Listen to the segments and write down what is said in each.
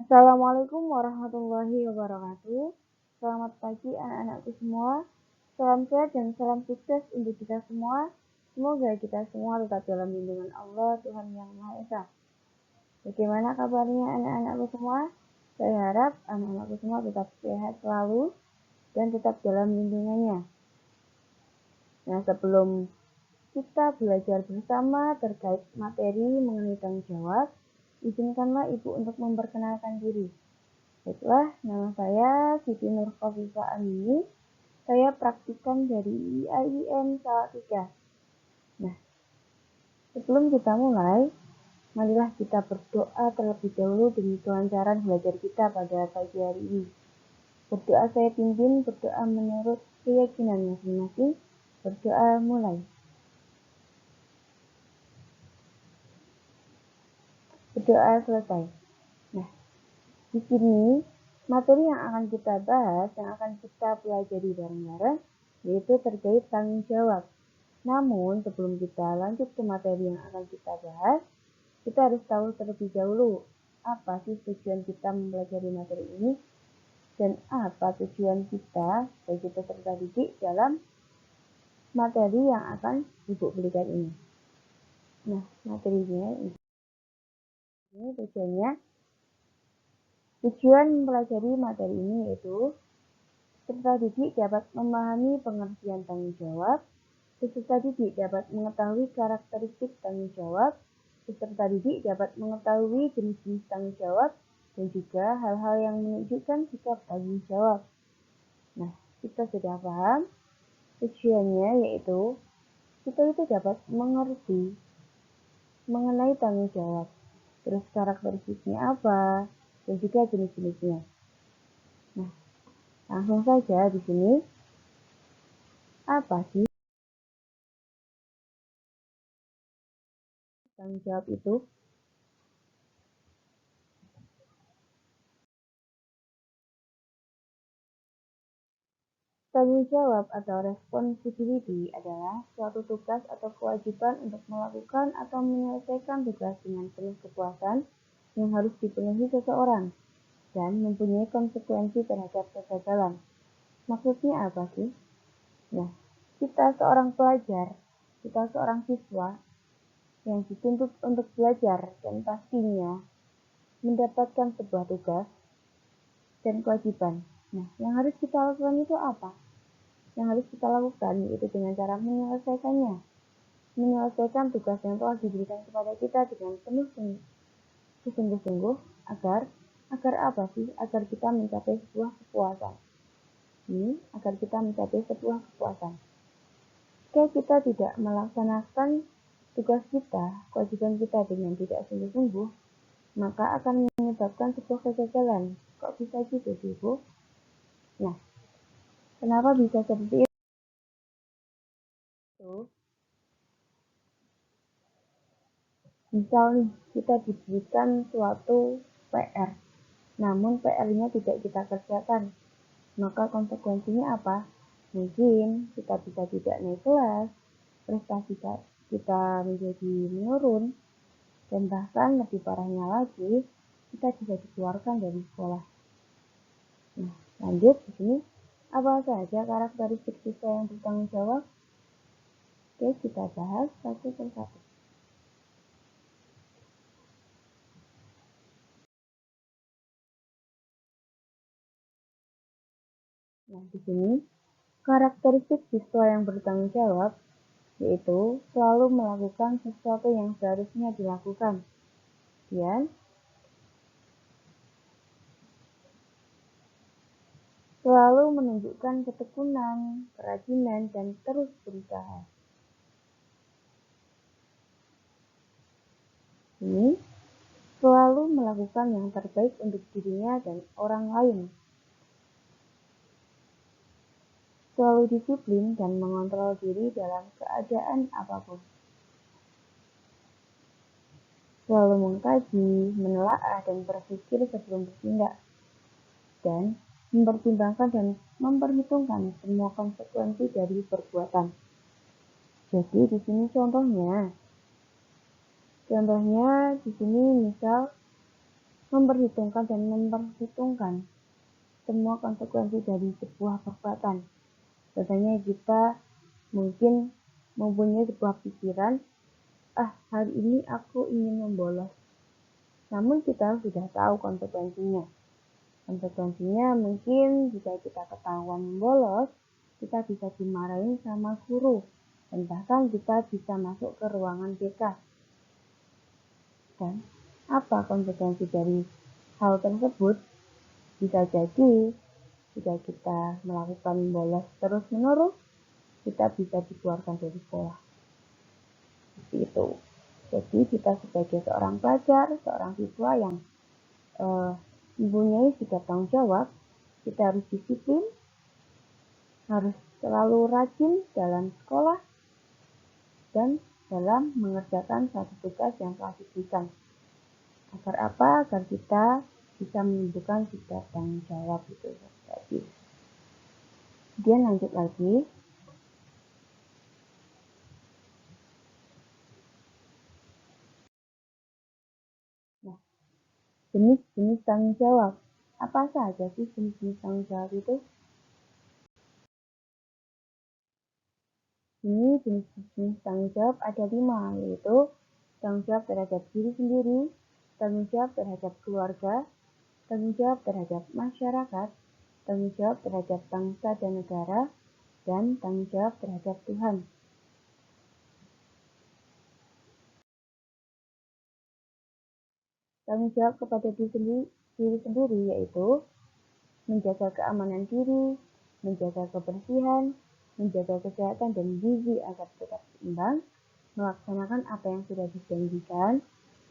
Assalamualaikum warahmatullahi wabarakatuh. Selamat pagi anak-anakku semua. Salam sehat dan salam sukses untuk kita semua. Semoga kita semua tetap dalam lindungan Allah Tuhan Yang Maha Esa. Bagaimana kabarnya anak-anakku semua? Saya harap anak-anakku semua tetap sehat selalu dan tetap dalam lindungannya. Nah, sebelum kita belajar bersama terkait materi mengenai tanggung jawab, izinkanlah Ibu untuk memperkenalkan diri. Baiklah, nama saya Siti Nur Khofifah Amini. Saya praktikan dari IAIN Salatiga. Nah, sebelum kita mulai, marilah kita berdoa terlebih dahulu demi kelancaran belajar kita pada pagi hari ini. Berdoa saya pimpin, berdoa menurut keyakinan masing-masing. Berdoa mulai. Berdoa selesai. Nah, di sini materi yang akan kita bahas, yang akan kita pelajari bareng-bareng, yaitu terkait tanggung jawab. Namun, sebelum kita lanjut ke materi yang akan kita bahas, kita harus tahu terlebih dahulu apa sih tujuan kita mempelajari materi ini dan apa tujuan kita sebagai peserta didik dalam materi yang akan Ibu berikan ini. Nah, materinya ini tujuan mempelajari materi ini yaitu peserta didik dapat memahami pengertian tanggung jawab, peserta didik dapat mengetahui karakteristik tanggung jawab, peserta didik dapat mengetahui jenis-jenis tanggung jawab, dan juga hal-hal yang menunjukkan sikap tanggung jawab. Nah, kita sudah paham tujuannya yaitu kita itu dapat mengerti mengenai tanggung jawab, terus karakteristiknya apa, dan juga jenis-jenisnya. Nah, langsung saja di sini, apa sih tanggung jawab itu? Tanggung jawab atau responsibility adalah suatu tugas atau kewajiban untuk melakukan atau menyelesaikan tugas dengan penuh kepuasan yang harus dipenuhi seseorang dan mempunyai konsekuensi terhadap kegagalan. Maksudnya apa sih? Nah, kita seorang pelajar, kita seorang siswa yang dituntut untuk belajar dan pastinya mendapatkan sebuah tugas dan kewajiban. Nah, yang harus kita lakukan itu apa? Yang harus kita lakukan yaitu dengan cara menyelesaikan tugas yang telah diberikan kepada kita dengan penuh sungguh-sungguh agar apa sih? Agar kita mencapai sebuah kepuasan. Agar kita mencapai sebuah kepuasan. Jika kita tidak melaksanakan tugas kita, kewajiban kita dengan tidak sungguh-sungguh, maka akan menyebabkan sebuah kegagalan. Kok bisa gitu sih, Bu? Nah, kenapa bisa seperti itu? Misal nih, kita diberikan suatu PR, namun PR-nya tidak kita kerjakan. Maka konsekuensinya apa? Mungkin kita bisa tidak naik kelas, prestasi kita menjadi menurun, dan bahkan lebih parahnya lagi, kita bisa dikeluarkan dari sekolah. Nah, lanjut di sini, apa saja karakteristik siswa yang bertanggung jawab? Oke, kita bahas satu persatu. Nah, di sini karakteristik siswa yang bertanggung jawab yaitu selalu melakukan sesuatu yang seharusnya dilakukan. Dan selalu menunjukkan ketekunan, kerajinan, dan terus berusaha. Ini selalu melakukan yang terbaik untuk dirinya dan orang lain. Selalu disiplin dan mengontrol diri dalam keadaan apapun. Selalu mengkaji, menelaah, dan berpikir sebelum bertindak. Dan mempertimbangkan dan memperhitungkan semua konsekuensi dari perbuatan. Jadi di sini contohnya di sini misal memperhitungkan dan memperhitungkan semua konsekuensi dari sebuah perbuatan. Contohnya kita mungkin mempunyai sebuah pikiran, hari ini aku ingin membolos. Namun kita sudah tahu konsekuensinya. Konsekuensinya mungkin jika kita ketahuan membolos, kita bisa dimarahin sama guru. Dan bahkan kita bisa masuk ke ruangan BK. Dan apa konsekuensi dari hal tersebut? Bisa jadi jika kita melakukan bolos terus-menerus, kita bisa dikeluarkan dari sekolah. Seperti itu. Jadi kita sebagai seorang pelajar, seorang siswa yang mempunyai sikap tanggung jawab, kita harus disiplin, harus selalu rajin dalam sekolah, dan dalam mengerjakan satu tugas yang telah diberikan. Agar apa? Agar kita bisa menunjukkan sikap tanggung jawab itu. Jadi, kemudian lanjut lagi. Nah, jenis-jenis tanggung jawab. Apa saja sih jenis-jenis tanggung jawab itu? Ini jenis-jenis tanggung jawab ada 5, yaitu tanggung jawab terhadap diri sendiri, tanggung jawab terhadap keluarga, tanggung jawab terhadap masyarakat, tanggung jawab terhadap bangsa dan negara, dan tanggung jawab terhadap Tuhan. Tanggung jawab kepada diri sendiri yaitu menjaga keamanan diri, menjaga kebersihan, menjaga kesehatan dan gizi agar tetap seimbang, melaksanakan apa yang sudah dijanjikan,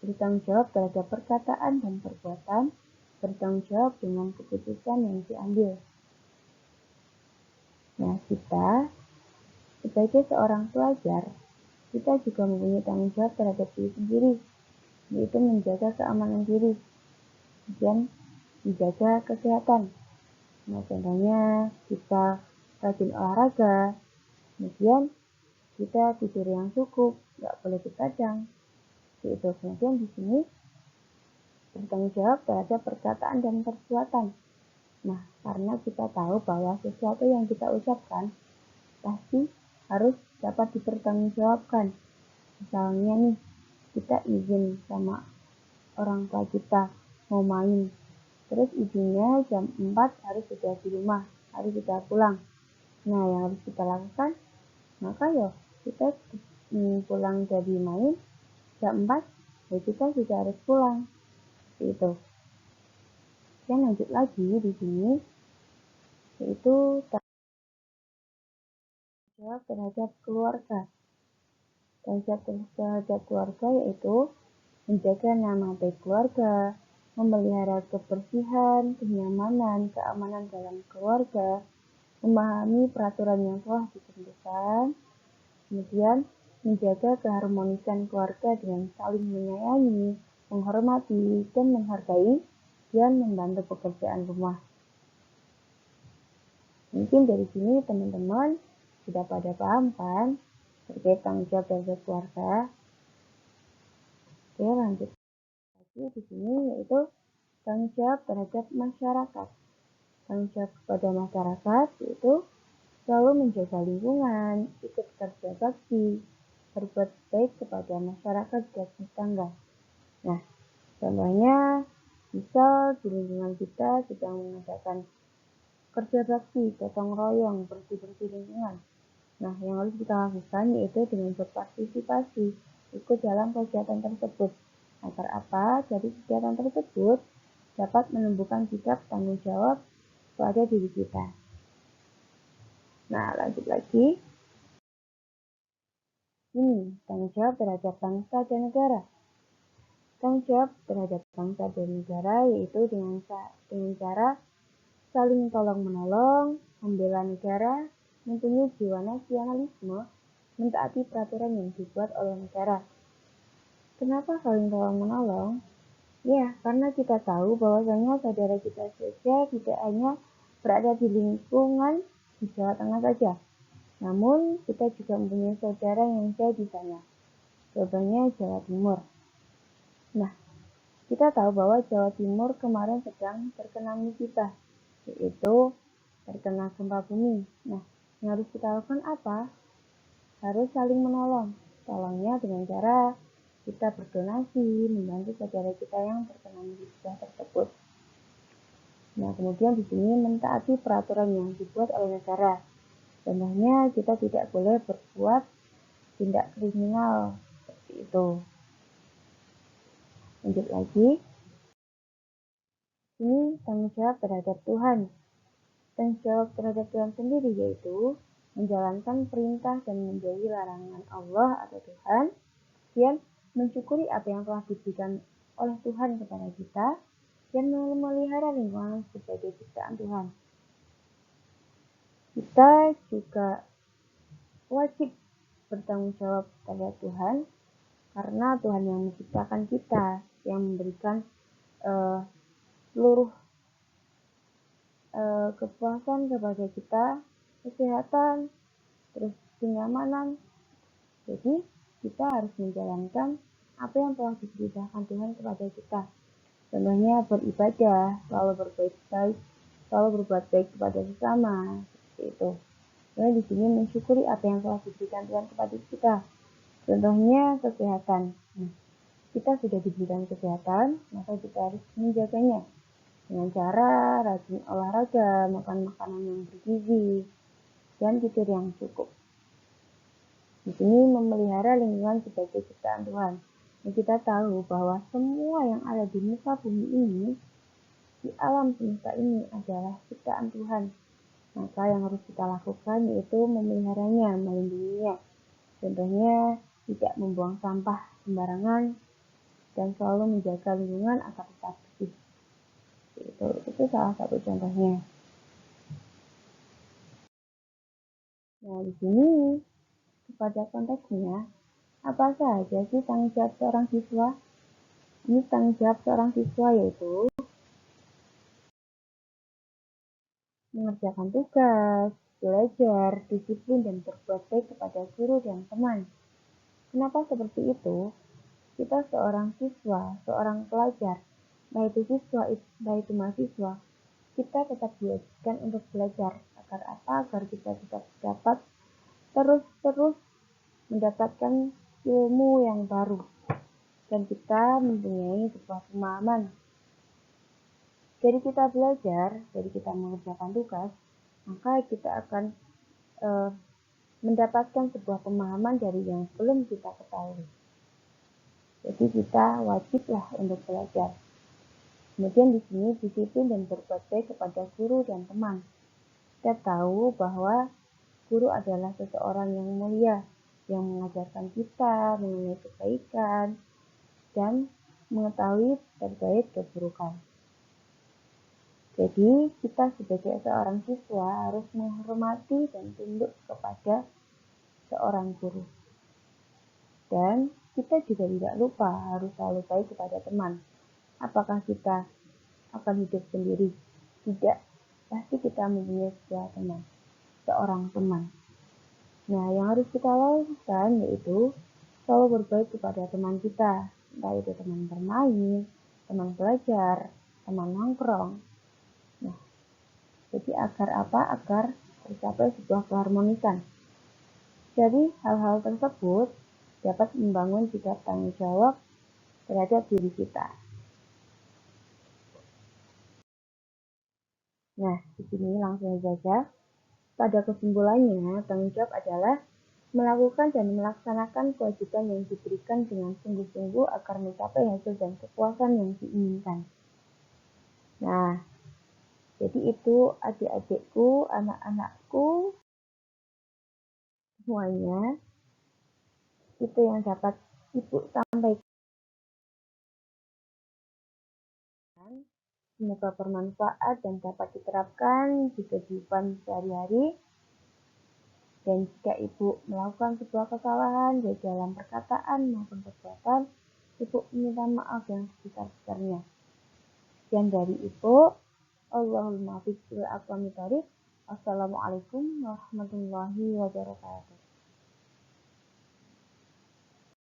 bertanggung jawab terhadap perkataan dan perbuatan, bertanggung jawab dengan keputusan yang diambil. Nah, kita sebagai seorang pelajar, kita juga mempunyai tanggung jawab terhadap diri sendiri, yaitu menjaga keamanan diri, dan menjaga kesehatan. Nah, contohnya kita rajin olahraga, kemudian kita tidur yang cukup, nggak boleh begadang. Itu kemudian di sini bertanggung jawab terhadap perkataan dan perbuatan. Nah, karena kita tahu bahwa sesuatu yang kita ucapkan pasti harus dapat dipertanggungjawabkan. Misalnya nih, kita izin sama orang tua kita mau main, terus izinnya jam 4 harus sudah di rumah, harus sudah pulang. Nah, yang harus kita lakukan, maka ya kita pulang dari main jam 4, ya kita sudah harus pulang. Itu. Dan lanjut lagi di sini, yaitu tanggung jawab terhadap keluarga. Tanggung jawab terhadap keluarga yaitu menjaga nama baik keluarga, memelihara kebersihan, kenyamanan, keamanan dalam keluarga, memahami peraturan yang telah ditentukan, kemudian menjaga keharmonisan keluarga dengan saling menyayangi, menghormati, dan menghargai, dan membantu pekerjaan rumah. Mungkin dari sini teman-teman sudah pada paham kan terkait tanggung jawab terhadap keluarga. Oke, lanjut lagi di sini yaitu tanggung jawab terhadap masyarakat. Tanggung jawab kepada masyarakat yaitu selalu menjaga lingkungan, ikut kerja bakti, berbuat baik kepada masyarakat dan tetangga. Nah, contohnya misal di lingkungan kita sedang mengadakan kerja bakti, gotong royong, bersih-bersih lingkungan. Nah, yang harus kita lakukan yaitu dengan berpartisipasi, ikut dalam kegiatan tersebut. Agar apa? Jadi kegiatan tersebut dapat menumbuhkan sikap tanggung jawab pada diri kita. Nah, lanjut lagi. Ini tanggung jawab terhadap bangsa dan negara. Tanggung jawab terhadap bangsa dan negara yaitu dengan cara saling tolong-menolong, membela negara, mempunyai jiwa nasionalisme, mentaati peraturan yang dibuat oleh negara. Kenapa saling tolong-menolong? Ya, karena kita tahu bahwasanya saudara kita saja tidak hanya berada di lingkungan di Jawa Tengah saja, namun kita juga mempunyai saudara yang jauh di sana, contohnya Jawa Timur. Nah, Kita tahu bahwa Jawa Timur kemarin sedang terkena musibah, yaitu terkena gempa bumi. Nah, yang harus kita lakukan apa? Harus saling menolong. Tolongnya dengan cara kita berdonasi, membantu saudara kita yang terkena musibah tersebut. Nah, kemudian di sini mentaati peraturan yang dibuat oleh negara. Contohnya, kita tidak boleh berbuat tindak kriminal seperti itu. Lanjut lagi. Ini tanggung jawab terhadap Tuhan. Tanggung jawab terhadap Tuhan sendiri yaitu menjalankan perintah dan menjauhi larangan Allah atau Tuhan, dan mensyukuri apa yang telah diberikan oleh Tuhan kepada kita, dan memelihara lingkungan sebagai ciptaan Tuhan. Kita juga wajib bertanggung jawab pada Tuhan, karena Tuhan yang menciptakan kita, yang memberikan seluruh kepuasan kepada kita, kesehatan, terus kenyamanan. Jadi kita harus menjalankan apa yang telah diperintahkan Tuhan kepada kita. Contohnya beribadah, selalu berbuat baik kepada sesama, seperti itu. Kemudian di sini mensyukuri apa yang telah diberikan Tuhan kepada kita. Contohnya kesehatan. Nah, kita sudah diberikan kesehatan, maka kita harus menjaganya dengan cara rajin olahraga, makan makanan yang bergizi, dan tidur yang cukup. Di sini memelihara lingkungan sebagai ciptaan Tuhan. Dan kita tahu bahwa semua yang ada di muka bumi ini, di alam semesta ini adalah ciptaan Tuhan. Maka yang harus kita lakukan yaitu memeliharanya, melindunginya. Contohnya tidak membuang sampah sembarangan dan selalu menjaga lingkungan agar tetap bersih. Itu salah satu contohnya. Nah, di sini pada konteksnya, apa saja sih tanggung jawab seorang siswa? Ini tanggung jawab seorang siswa yaitu mengerjakan tugas, belajar, disiplin, dan berbuat baik kepada guru dan teman. Kenapa seperti itu? Kita seorang siswa, seorang pelajar, baik itu mahasiswa, kita tetap diwajibkan untuk belajar. Agar apa? Agar kita tetap dapat terus mendapatkan ilmu yang baru. Dan kita mempunyai sebuah pemahaman. Jadi kita belajar, jadi kita mengerjakan tugas, maka kita akan mendapatkan sebuah pemahaman dari yang belum kita ketahui. Jadi kita wajiblah untuk belajar. Kemudian di sini disiplin dan berbuat baik kepada guru dan teman. Kita tahu bahwa guru adalah seseorang yang mulia, yang mengajarkan kita mengenai kebaikan dan mengetahui terkait keburukan. Jadi kita sebagai seorang siswa harus menghormati dan tunduk kepada seorang guru. Dan kita juga tidak lupa harus selalu baik kepada teman. Apakah kita akan hidup sendiri? Tidak. Pasti kita mempunyai seorang teman. Nah, yang harus kita lakukan yaitu selalu berbaik kepada teman kita. Entah itu teman bermain, teman belajar, teman nongkrong. Nah, jadi agar apa? Agar tercapai sebuah keharmonisan. Jadi hal-hal tersebut dapat membangun sikap tanggung jawab terhadap diri kita. Nah, di sini langsung saja. Pada kesimpulannya, tanggung jawab adalah melakukan dan melaksanakan kewajiban yang diberikan dengan sungguh-sungguh agar mencapai hasil dan kepuasan yang diinginkan. Nah, jadi itu adik-adikku, anak-anakku, semuanya itu yang dapat Ibu sampaikan. Semoga bermanfaat dan dapat diterapkan di kehidupan sehari-hari. Dan jika Ibu melakukan sebuah kesalahan baik dalam perkataan maupun perbuatan, Ibu minta maaf yang sebesar-besarnya. Sekian dari Ibu. Allahumma fiqhil aqwami thoriq. Assalamualaikum warahmatullahi wabarakatuh.